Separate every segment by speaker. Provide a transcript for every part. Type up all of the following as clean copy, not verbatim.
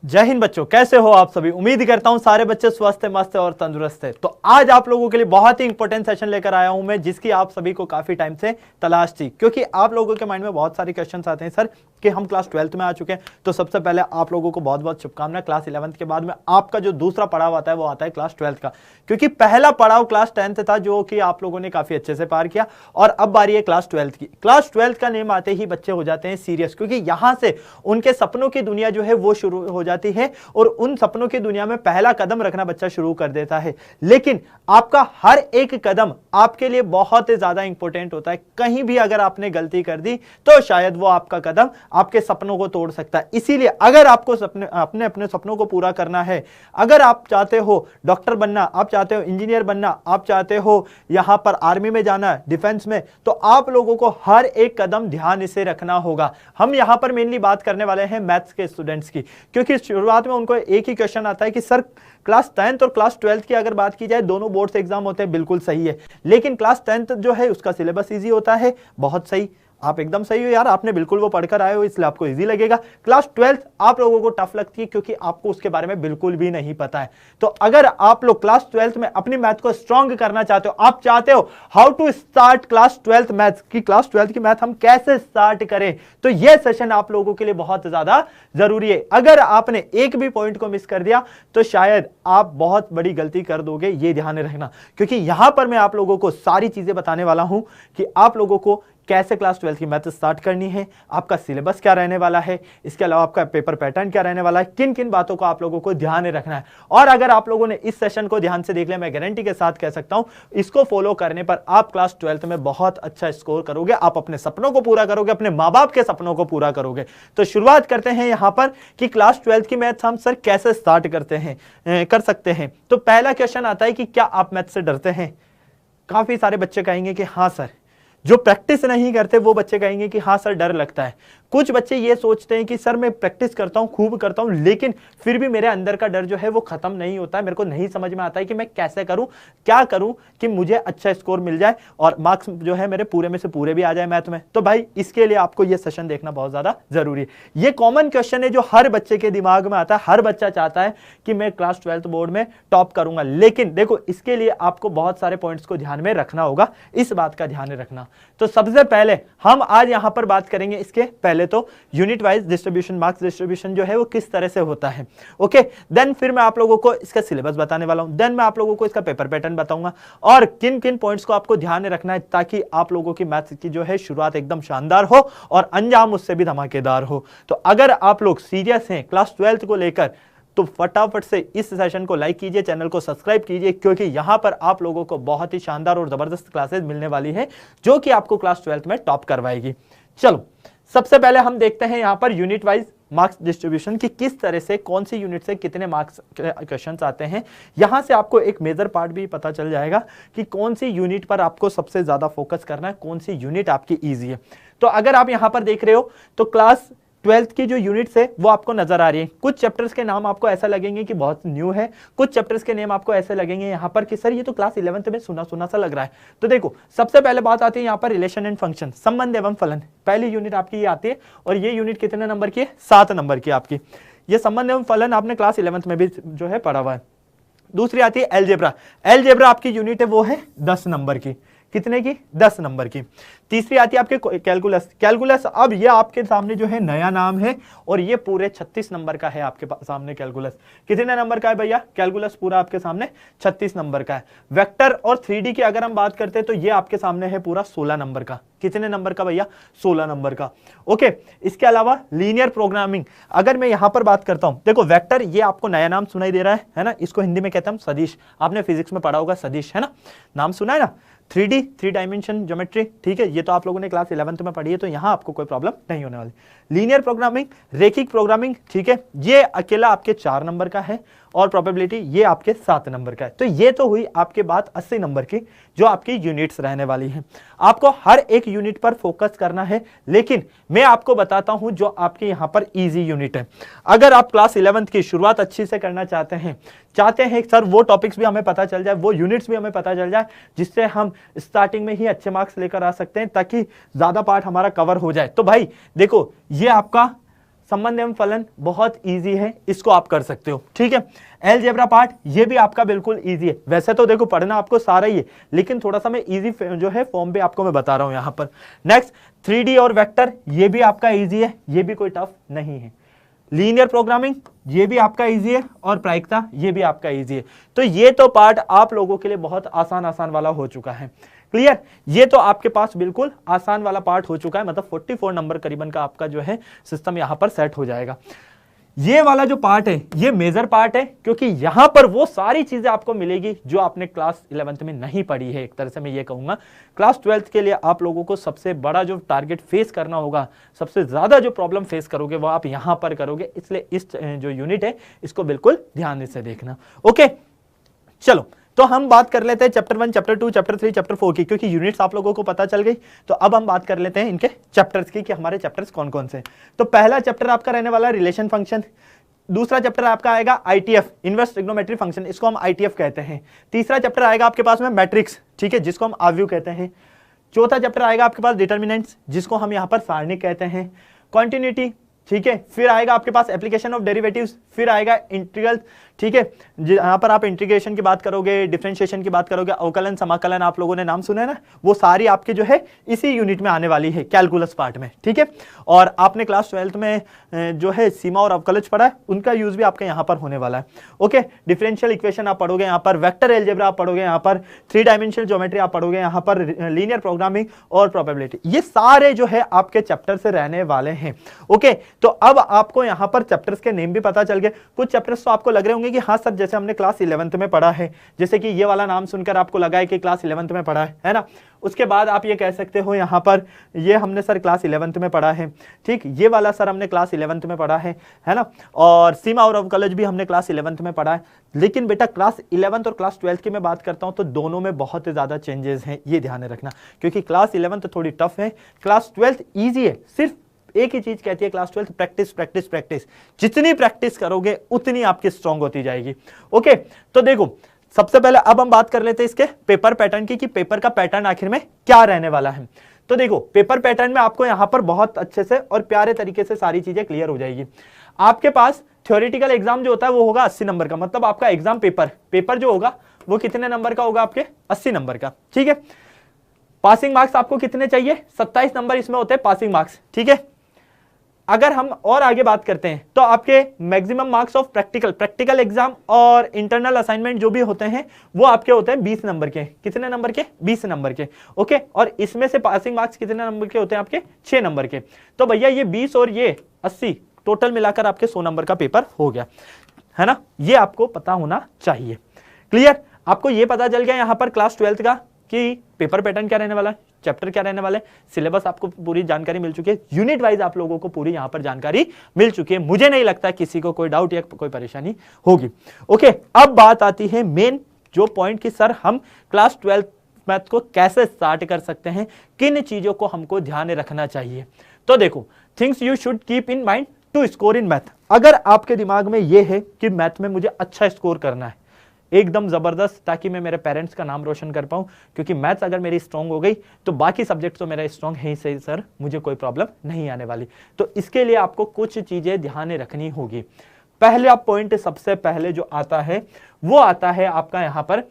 Speaker 1: जय हिंद बच्चों, कैसे हो आप सभी। उम्मीद करता हूं सारे बच्चे स्वस्थ मस्त और तंदुरुस्त है। तो आज आप लोगों के लिए बहुत ही इंपॉर्टेंट सेशन लेकर आया हूं मैं, जिसकी आप सभी को काफी टाइम से तलाश थी, क्योंकि आप लोगों के माइंड में बहुत सारे क्वेश्चंस आते हैं सर कि हम क्लास 12th में आ चुके हैं। तो सबसे पहले आप लोगों को बहुत बहुत शुभकामनाएं। क्लास 11th के बाद में आपका जो दूसरा पड़ाव आता है वो आता है क्लास 12th का, क्योंकि पहला पड़ाव क्लास 10th था जो कि आप लोगों ने काफी अच्छे से पार किया, और अब बारी है क्लास 12th की। क्लास 12th का नेम आते ही बच्चे हो जाते हैं सीरियस, क्योंकि यहां से उनके सपनों की दुनिया जो है वो शुरू हो जाती है, और उन सपनों की दुनिया में पहला कदम रखना बच्चा शुरू कर देता है। लेकिन आपका हर एक कदम आपके लिए बहुत ही ज्यादा इंपॉर्टेंट होता है। कहीं भी अगर आपने गलती कर दी तो शायद वो आपका कदम आपके सपनों को तोड़ सकता है। इसीलिए अगर आपको अपने अपने सपनों को पूरा करना है, अगर आप चाहते हो डॉक्टर बनना, आप चाहते हो इंजीनियर बनना, आप चाहते हो यहां पर आर्मी में जाना, डिफेंस में, तो आप लोगों को हर एक कदम ध्यान से रखना होगा। हम यहां पर मेनली बात करने वाले हैं मैथ्स के स्टूडेंट्स की, क्योंकि शुरुआत में उनको एक ही क्वेश्चन आता है कि सर क्लास 10th और क्लास 12th की अगर बात की जाए, दोनों बोर्ड्स एग्जाम होते हैं, बिल्कुल सही है, लेकिन क्लास 10th जो है उसका सिलेबस इजी होता है। बहुत सही, आप एकदम सही हो यार, आपने बिल्कुल वो पढ़कर आए हो, इसलिए आपको इजी लगेगा। क्लास 12th आप लोगों को टफ लगती है, क्योंकि आपको उसके बारे में बिल्कुल भी नहीं पता है। तो अगर आप लोग क्लास 12th में अपनी मैथ को स्ट्रॉन्ग करना चाहते हो, आप चाहते हो how to start class 12th maths, की क्लास 12th की मैथ हम कैसे स्टार्ट करें, तो यह सेशन आप लोगों के लिए बहुत ज्यादा जरूरी है। अगर आपने एक भी पॉइंट को मिस कर दिया तो शायद आप बहुत बड़ी गलती कर दोगे, ये ध्यान रखना, क्योंकि यहां पर मैं आप लोगों को सारी चीजें बताने वाला हूं कि आप लोगों को कैसे क्लास 12th की मैथ स्टार्ट करनी है, आपका सिलेबस क्या रहने वाला है, इसके अलावा आपका पेपर पैटर्न क्या रहने वाला है, किन किन बातों को आप लोगों को ध्यान रखना है। और अगर आप लोगों ने इस सेशन को ध्यान से देख लिया, मैं गारंटी के साथ कह सकता हूं इसको फॉलो करने पर आप क्लास 12th में बहुत अच्छा स्कोर करोगे, आप अपने सपनों को पूरा करोगे, अपने माँ बाप के सपनों को पूरा करोगे। तो शुरुआत करते हैं यहां पर कि क्लास 12th की मैथ हम सर कैसे स्टार्ट कर सकते हैं। तो पहला क्वेश्चन आता है कि क्या आप मैथ से डरते हैं। काफी सारे बच्चे कहेंगे कि हाँ सर, जो प्रैक्टिस नहीं करते वो बच्चे कहेंगे कि हाँ सर डर लगता है। कुछ बच्चे ये सोचते हैं कि सर मैं प्रैक्टिस करता हूं, खूब करता हूं, लेकिन फिर भी मेरे अंदर का डर जो है वो खत्म नहीं होता है, मेरे को नहीं समझ में आता है कि मैं कैसे करूं, क्या करूं कि मुझे अच्छा स्कोर मिल जाए और मार्क्स जो है मेरे पूरे में से पूरे भी आ जाए मैथ में। तो भाई इसके लिए आपको ये सेशन देखना बहुत ज्यादा जरूरी है। ये कॉमन क्वेश्चन है जो हर बच्चे के दिमाग में आता है। हर बच्चा चाहता है कि मैं क्लास 12th बोर्ड में टॉप करूंगा, लेकिन देखो इसके लिए आपको बहुत सारे पॉइंट्स को ध्यान में रखना होगा, इस बात का ध्यान रखना। तो सबसे पहले हम आज यहां पर बात करेंगे, इसके पहले तो unit wise distribution, marks distribution जो है वो किस तरह से होता है। ओके, देन फिर मैं आप लोगों को इसका सिलेबस बताने वाला हूं, देन मैं आप लोगों को इसका पेपर पैटर्न बताऊंगा और किन किन पॉइंट्स को आपको ध्यान में रखना है, ताकि आप लोगों की मैथ्स की जो है शुरुआत एकदम शानदार हो और अंजाम उससे भी धमाकेदार हो। तो अगर आप लोग सीरियस हैं क्लास 12th को लेकर, तो फटाफट से इस सेशन को लाइक कीजिए, चैनल को सब्सक्राइब कीजिए, क्योंकि यहां पर आप लोगों को बहुत ही शानदार और जबरदस्त क्लासेस मिलने वाली है जो कि आपको क्लास 12th में टॉप करवाएगी। चलो सबसे पहले हम देखते हैं यहां per unit wise marks distribution की, किस तरह से कौन सी यूनिट से कितने मार्क्स क्वेश्चंस आते हैं। यहां से आपको एक मेजर पार्ट भी पता चल जाएगा कि कौन सी यूनिट पर आपको सबसे ज्यादा फोकस करना है, कौन सी यूनिट आपकी इजी है। तो अगर आप यहां पर देख रहे हो तो क्लास 12th की जो यूनिट्स है वो आपको नजर आ रही है। कुछ चैप्टर्स के नाम आपको ऐसा लगेंगे कि बहुत न्यू है, कुछ चैप्टर्स के नेम आपको ऐसे लगेंगे यहां पर कि सर ये तो क्लास 11th में सुना सुना सा लग रहा है। तो देखो सबसे पहले बात आती है यहां पर रिलेशन एंड फंक्शन, संबंध एवं फलन। पहली यूनिट आपकी ये आती है और ये यूनिट कितने नंबर की है, 7 नंबर की आपकी। ये संबंध एवं फलन आपने क्लास 11th में भी जो है पढ़ा हुआ है। दूसरी आती है एलजेब्रा, एलजेब्रा आपकी यूनिट है वो है 10 नंबर की। कितने की, 10 नंबर की। तीसरी आती है आपके कैलकुलस, कैलकुलस अब ये आपके सामने जो है नया नाम है और ये पूरे 36 नंबर का है आपके सामने कैलकुलस। कितने नंबर का है भैया कैलकुलस, पूरा आपके सामने 36 नंबर का है। वेक्टर और 3D की अगर हम बात करते हैं तो ये आपके सामने है पूरा 16 नंबर का। कितने नंबर का भैया, 16 नंबर का। ओके, इसके अलावा लीनियर प्रोग्रामिंग अगर मैं यहां पर बात करता हूं, देखो वेक्टर ये आपको नया नाम सुनाई दे रहा है ना, इसको हिंदी में कहते हैं हम सदिश। आपने फिजिक्स में पढ़ा होगा सदिश, है ना, नाम सुना है ना। 3D 3 डायमेंशन ज्योमेट्री, ठीक है, ये तो आप लोगों ने क्लास 11th में पढ़ी है, तो यहां आपको कोई प्रॉब्लम नहीं होने वाली। लीनियर प्रोग्रामिंग, रेखिक प्रोग्रामिंग, ठीक है, ये अकेला आपके 4 नंबर का है और प्रोबेबिलिटी ये आपके 7 नंबर का है। तो ये तो हुई आपके बात 80 नंबर की जो आपकी यूनिट्स रहने वाली हैं। आपको हर एक यूनिट पर फोकस करना है, लेकिन मैं आपको बताता हूं जो आपके यहां पर इजी यूनिट है। अगर आप क्लास 11th की शुरुआत अच्छी से करना चाहते हैं सर वो टॉपिक्स भी हमें पता चल जाए, वो यूनिट्स भी हमें पता चल जाए, जिससे हम स्टार्टिंग में ही अच्छे मार्क्स लेकर आ सकते हैं, ताकि ज्यादा पार्ट हमारा कवर हो जाए। तो भाई देखो ये आपका संबंध एवं फलन बहुत इजी है, इसको आप कर सकते हो। ठीक है, अलजेब्रा पार्ट ये भी आपका बिल्कुल इजी है। वैसे तो देखो पढ़ना आपको सारा ही है, लेकिन थोड़ा सा मैं इजी जो है फॉर्म पे आपको मैं बता रहा हूं यहां पर। नेक्स्ट 3D और वेक्टर ये भी आपका इजी है, ये भी कोई टफ नहीं है। लीनियर प्रोग्रामिंग ये भी आपका इजी है, और प्रायिकता ये भी आपका इजी है। तो ये तो पार्ट आप लोगों के लिए बहुत आसान वाला हो चुका है। क्लियर, ये तो आपके पास बिल्कुल आसान वाला पार्ट हो चुका है, मतलब 44 नंबर करीबन का आपका जो है सिस्टम यहां पर सेट हो जाएगा। ये वाला जो पार्ट है ये मेजर पार्ट है, क्योंकि यहां पर वो सारी चीजें आपको मिलेगी जो आपने क्लास 11th में नहीं पढ़ी है। एक तरह से मैं ये कहूंगा क्लास 12th के लिए आप लोगों को सबसे बड़ा जो टारगेट फेस करना होगा, सबसे ज्यादा जो प्रॉब्लम फेस करोगे वो आप यहां पर करोगे। इसलिए इस जो यूनिट है इसको बिल्कुल ध्यान से देखना। ओके, चलो तो हम बात कर लेते हैं चैप्टर 1, चैप्टर 2, चैप्टर 3, चैप्टर 4 की, क्योंकि यूनिट्स आप लोगों को पता चल गई। तो अब हम बात कर लेते हैं इनके चैप्टर्स की कि हमारे चैप्टर्स कौन कौन से हैं। तो पहला चैप्टर आपका रहने वाला रिलेशन फंक्शन। दूसरा चैप्टर आपका आएगा आईटीएफ, इनवर्स ट्रिग्नोमेट्री फंक्शन, इसको हम आईटीएफ कहते हैं। तीसरा चैप्टर आएगा आपके पास में मैट्रिक्स, ठीक है, जिसको हम आव्यूह कहते हैं। चौथा चैप्टर आएगा आपके पास डिटर्मिनेंट्स, जिसको हम यहां पर सारणिक कहते हैं। कॉन्टिन्यूटी, ठीक है, फिर आएगा आपके पास एप्लीकेशन ऑफ डेरिवेटिव्स, फिर आएगा इंटीग्रल, ठीक है, यहां पर आप इंटीग्रेशन की बात करोगे, डिफरेंशिएशन की बात करोगे, अवकलन समाकलन आप लोगों ने नाम सुना है ना, वो सारी आपके जो है इसी यूनिट में आने वाली है, कैलकुलस पार्ट में। ठीक है, और आपने क्लास 12th में जो है सीमा और अवकलज पढ़ा है, उनका यूज भी आपका यहां पर होने वाला है। ओके, डिफरेंशियल इक्वेशन आप पढ़ोगे यहां पर, वेक्टर एलजेब्रा आप पढ़ोगे यहां पर, 3 डायमेंशनल ज्योमेट्री आप पढ़ोगे यहां पर, लीनियर प्रोग्रामिंग और प्रोबेबिलिटी, ये सारे जो है आपके चैप्टर से रहने वाले हैं। ओके, तो अब आपको यहां पर चैप्टर्स के नेम भी पता चल गए। कुछ चैप्टर्स तो आपको लग रहे होंगे कि हाँ सर जैसे हमने क्लास 11th में पढ़ा है, जैसे कि ये वाला नाम सुनकर आपको लगा है कि क्लास 11th में पढ़ा है ना। उसके बाद आप ये कह सकते हो यहां पर ये हमने सर क्लास 11th में पढ़ा है, ठीक, ये वाला सर हमने क्लास 11th में पढ़ा है ना, और सीमा और अवकलज भी हमने क्लास 11th में पढ़ा है। लेकिन बेटा क्लास 11th और क्लास 12th की मैं बात करता हूं तो दोनों में बहुत ज्यादा चेंजेस हैं, ये ध्यान रखना, क्योंकि क्लास 11th थोड़ी टफ है, क्लास 12th ईजी है। सिर्फ एक ही चीज कहती है class 12th, practice practice practice. जितनी प्रैक्टिस करोगे उतनी आपकी स्ट्रांग होती जाएगी। ओके, तो देखो सबसे पहले अब हम बात कर लेते हैं इसके पेपर पैटर्न की, कि पेपर का पैटर्न आखिर में क्या रहने वाला है। तो देखो पेपर पैटर्न में आपको यहां पर बहुत अच्छे से और प्यारे तरीके से सारी चीजें क्लियर हो जाएगी। आपके पास थ्योरेटिकल एग्जाम जो होता है वो होगा 80 नंबर का, मतलब आपका एग्जाम पेपर जो होगा वो कितने नंबर का होगा, आपके 80 नंबर का। ठीक है, पासिंग मार्क्स आपको कितने चाहिए, 27 नंबर इसमें होते हैं पासिंग मार्क्स। ठीक है, अगर हम और आगे बात करते हैं तो आपके maximum marks of practical exam और इंटरनल असाइनमेंट जो भी होते हैं वो आपके होते हैं 20 नंबर के। कितने नंबर के, 20 नंबर के। ओके, और इसमें से पासिंग मार्क्स कितने नंबर के होते हैं, आपके 6 नंबर के। तो भैया ये 20 और ये 80 टोटल मिलाकर आपके 100 नंबर का पेपर हो गया, है ना। ये आपको पता होना चाहिए। क्लियर, आपको ये पता चल गया यहां पर क्लास 12th का कि पेपर पैटर्न क्या रहने वाला है, चैप्टर क्या रहने वाले, सिलेबस आपको पूरी जानकारी मिल चुकी है, यूनिट वाइज आप लोगों को पूरी यहां पर जानकारी मिल चुकी है। मुझे नहीं लगता किसी को कोई डाउट या कोई परेशानी होगी। ओके, अब बात आती है मेन जो पॉइंट कि सर हम क्लास 12th मैथ को कैसे स्टार्ट कर सकते हैं, किन चीजों को हमको ध्यान रखना चाहिए। तो देखो, things you should keep in mind to score in math. अगर आपके दिमाग में यह है कि मैथ में मुझे अच्छा स्कोर करना है, एकदम जबरदस्त, ताकि मैं मेरे पेरेंट्स का नाम रोशन कर पाऊं, क्योंकि मैथ्स अगर मेरी स्ट्रांग हो गई तो बाकी सब्जेक्ट तो मेरा स्ट्रांग है ही सही सर, मुझे कोई प्रॉब्लम नहीं आने वाली। तो इसके लिए आपको कुछ चीजें ध्यान रखनी होगी। पहला पॉइंट सबसे पहले जो आता है वो आता है आपका यहां पर,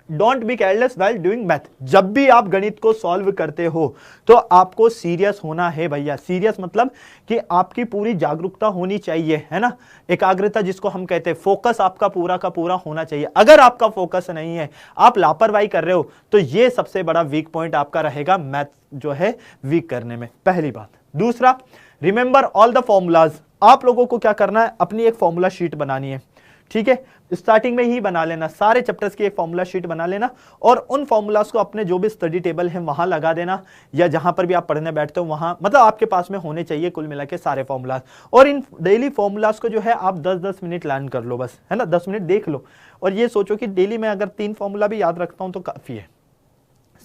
Speaker 1: don't be careless while doing math. जब भी आप गणित को सॉल्व करते हो तो आपको सीरियस होना है भैया। सीरियस मतलब कि आपकी पूरी जागरूकता होनी चाहिए, है ना, एकाग्रता जिसको हम कहते हैं, फोकस आपका पूरा का पूरा होना चाहिए। अगर आपका फोकस नहीं है, आप लापरवाही कर रहे हो, तो ये सबसे बड़ा वीक पॉइंट आपका रहेगा मैथ जो है वीक करने में, पहली बात। दूसरा, रिमेंबर ऑल द फॉर्मूलाज। आप लोगों को क्या करना है, अपनी एक फॉर्मूला शीट बनानी है। ठीक है, स्टार्टिंग में ही बना लेना, सारे चैप्टर्स की एक फॉर्मूला शीट बना लेना, और उन फॉर्मूलाज को अपने जो भी स्टडी टेबल है वहां लगा देना, या जहां पर भी आप पढ़ने बैठते हो वहां, मतलब आपके पास में होने चाहिए कुल मिला के सारे फॉर्मूलाज। और इन डेली फॉर्मूलाज को जो है आप 10-10 मिनट लर्न कर लो बस, है ना, 10 मिनट देख लो, और ये सोचो कि डेली में अगर 3 फॉर्मूला भी याद रखता हूं तो काफी है,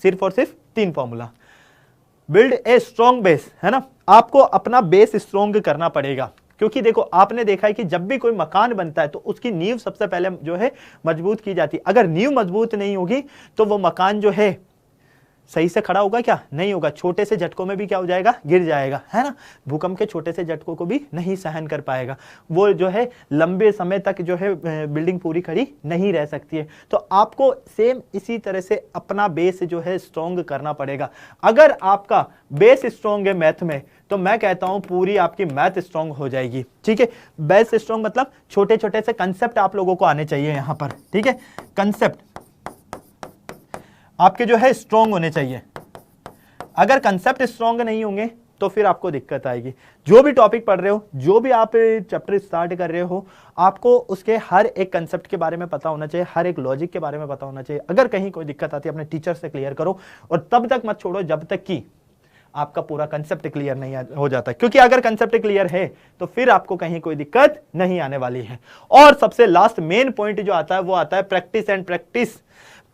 Speaker 1: सिर्फ और सिर्फ 3 formula. Build a strong base, है ना, आपको अपना बेस स्ट्रॉन्ग करना पड़ेगा, क्योंकि देखो आपने देखा है कि जब भी कोई मकान बनता है तो उसकी नींव सबसे पहले जो है मजबूत की जाती है। अगर नींव मजबूत नहीं होगी तो वो मकान जो है सही से खड़ा होगा क्या? नहीं होगा। छोटे से झटकों में भी क्या हो जाएगा? गिर जाएगा, है ना। भूकंप के छोटे से झटकों को भी नहीं सहन कर पाएगा, वो जो है लंबे समय तक जो है बिल्डिंग पूरी खड़ी नहीं रह सकती है। तो आपको सेम इसी तरह से अपना बेस जो है स्ट्रॉन्ग करना पड़ेगा। अगर आपका बेस स्ट्रॉन्ग है मैथ में, तो मैं कहता हूं पूरी आपकी मैथ स्ट्रॉन्ग हो जाएगी। ठीक है, बेस स्ट्रॉन्ग मतलब छोटे छोटे से कंसेप्ट आप लोगों को आने चाहिए यहां पर। ठीक है, कंसेप्ट आपके जो है स्ट्रॉन्ग होने चाहिए। अगर कंसेप्ट स्ट्रॉन्ग नहीं होंगे तो फिर आपको दिक्कत आएगी। जो भी टॉपिक पढ़ रहे हो, जो भी आप चैप्टर स्टार्ट कर रहे हो, आपको उसके हर एक कंसेप्ट के बारे में पता होना चाहिए, हर एक लॉजिक के बारे में पता होना चाहिए। अगर कहीं कोई दिक्कत आती है अपने टीचर से क्लियर करो, और तब तक मत छोड़ो जब तक कि आपका पूरा कंसेप्ट क्लियर नहीं हो जाता, क्योंकि अगर कंसेप्ट क्लियर है तो फिर आपको कहीं कोई दिक्कत नहीं आने वाली है। और सबसे लास्ट मेन पॉइंट जो आता है वो आता है practice and practice,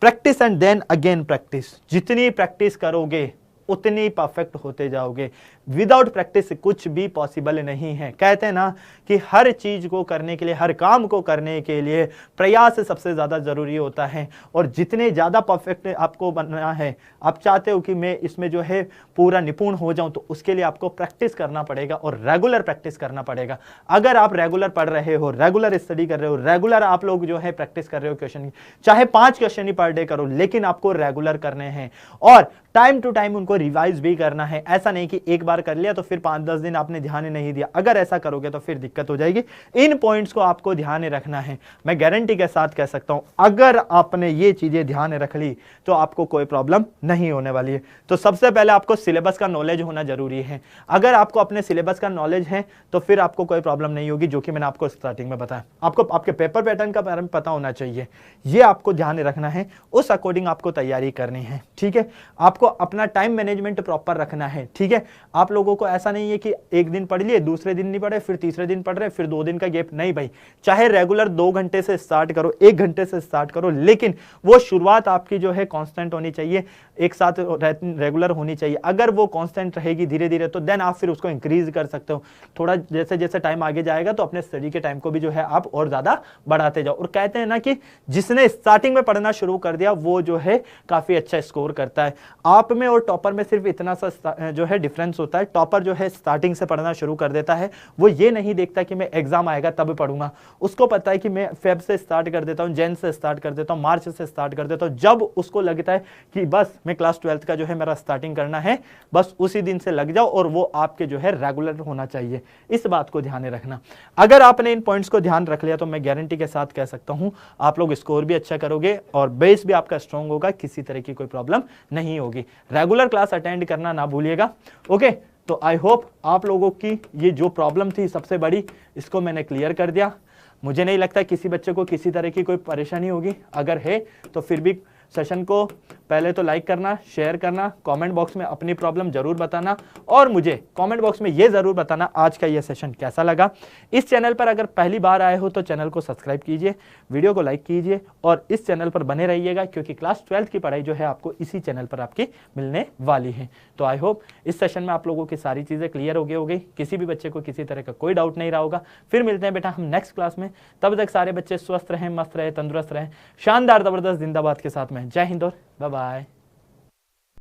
Speaker 1: practice and then again practice. जितनी प्रैक्टिस करोगे उतनी परफेक्ट होते जाओगे। विदाउट प्रैक्टिस कुछ भी पॉसिबल नहीं है। कहते हैं ना कि हर चीज को करने के लिए, हर काम को करने के लिए प्रयास सबसे ज्यादा जरूरी होता है। और जितने ज्यादा परफेक्ट आपको बनना है, आप चाहते हो कि मैं इसमें जो है पूरा निपुण हो जाऊं, तो उसके लिए आपको प्रैक्टिस करना पड़ेगा और रेगुलर प्रैक्टिस करना पड़ेगा। अगर आप रेगुलर पढ़ रहे हो, रेगुलर स्टडी कर रहे हो, रेगुलर आप लोग जो है प्रैक्टिस कर रहे हो क्वेश्चन की, चाहे 5 क्वेश्चन ही पर डे करो, लेकिन आपको रेगुलर करने हैं और टाइम टू टाइम उनको रिवाइज भी करना है। ऐसा नहीं कि एक बार कर लिया तो फिर 5-10 दिन आपने ध्यान नहीं दिया। अगर ऐसा करोगे तो फिर दिक्कत हो जाएगी। इन पॉइंट्स को आपको ध्यान रखना है। मैं गारंटी के साथ कह सकता हूं, अगर आपने ये चीजें ध्यान रख ली तो आपको कोई प्रॉब्लम नहीं होने वाली है। तो सबसे पहले आपको सिलेबस का नॉलेज होना जरूरी है। अगर आपको अपने सिलेबस का नॉलेज है तो फिर आपको कोई प्रॉब्लम नहीं होगी, जो कि मैंने आपको स्टार्टिंग में बताया। आपको आपके पेपर पैटर्न का बारे में पता होना चाहिए, ये आपको ध्यान रखना है। उस अकॉर्डिंग आपको तैयारी करनी है। ठीक है, आपको अपना टाइम मैनेजमेंट प्रॉपर रखना है। ठीक है, आप लोगों को ऐसा नहीं है कि एक दिन पढ़ लिए, दूसरे दिन नहीं पढ़े, फिर तीसरे दिन पढ़ रहे, फिर 2 दिन का गैप। नहीं भाई, चाहे रेगुलर 2 घंटे से स्टार्ट करो, 1 घंटे से स्टार्ट करो, लेकिन वो शुरुआत आपकी जो है कांस्टेंट होनी चाहिए, एक साथ रेगुलर होनी चाहिए। अगर वो कांस्टेंट रहेगी धीरे धीरे, तो देन आप फिर उसको इंक्रीज कर सकते हो। थोड़ा जैसे जैसे टाइम आगे जाएगा तो अपने स्टडी के टाइम को भी जो है आप और ज्यादा बढ़ाते जाओ। और कहते हैं ना कि जिसने स्टार्टिंग में पढ़ना शुरू कर दिया वो जो है काफी अच्छा स्कोर करता है। आप में और टॉपर में सिर्फ इतना सा जो है डिफरेंस होता है। टॉपर जो है स्टार्टिंग से पढ़ना शुरू कर देता है, वो ये नहीं देखता कि मैं एग्जाम आएगा तब पढ़ूंगा। उसको पता है कि मैं फेब से स्टार्ट कर देता हूं, जैन से स्टार्ट कर देता हूं, मार्च से स्टार्ट कर देता हूं। जब उसको लगता है कि बस मैं क्लास 12th का जो है मेरा स्टार्टिंग करना है, बस उसी दिन से लग जाओ, और वो आपके जो है रेगुलर होना चाहिए। इस बात को ध्यान रखना। अगर आपने इन पॉइंट्स को ध्यान रख लिया तो मैं गारंटी के साथ कह सकता हूं आप लोग स्कोर भी अच्छा करोगे और बेस भी आपका स्ट्रांग होगा, किसी तरह की कोई प्रॉब्लम नहीं होगी। रेगुलर क्लास अटेंड करना ना भूलिएगा। ओके, तो आई होप आप लोगों की ये जो प्रॉब्लम थी सबसे बड़ी, इसको मैंने क्लियर कर दिया। मुझे नहीं लगता किसी बच्चे को किसी तरह की कोई परेशानी होगी। अगर है तो फिर भी सेशन को पहले तो लाइक करना, शेयर करना, कमेंट बॉक्स में अपनी प्रॉब्लम जरूर बताना, और मुझे कमेंट बॉक्स में ये जरूर बताना आज का ये सेशन कैसा लगा। इस चैनल पर अगर पहली बार आए हो तो चैनल को सब्सक्राइब कीजिए, वीडियो को लाइक कीजिए और इस चैनल पर बने रहिएगा, क्योंकि क्लास 12th की पढ़ाई जो है आपको इसी चैनल पर आपकी मिलने वाली है। तो आई होप इस सेशन में आप लोगों की सारी चीजें क्लियर हो गई होगी, किसी भी बच्चे को किसी तरह का कोई डाउट नहीं रहा होगा। फिर मिलते हैं बेटा हम नेक्स्ट क्लास में। तब तक सारे बच्चे स्वस्थ रहें, मस्त रहें, तंदुरुस्त रहें, शानदार जबरदस्त जिंदाबाद के साथ में। जय हिंद और बाय बाय।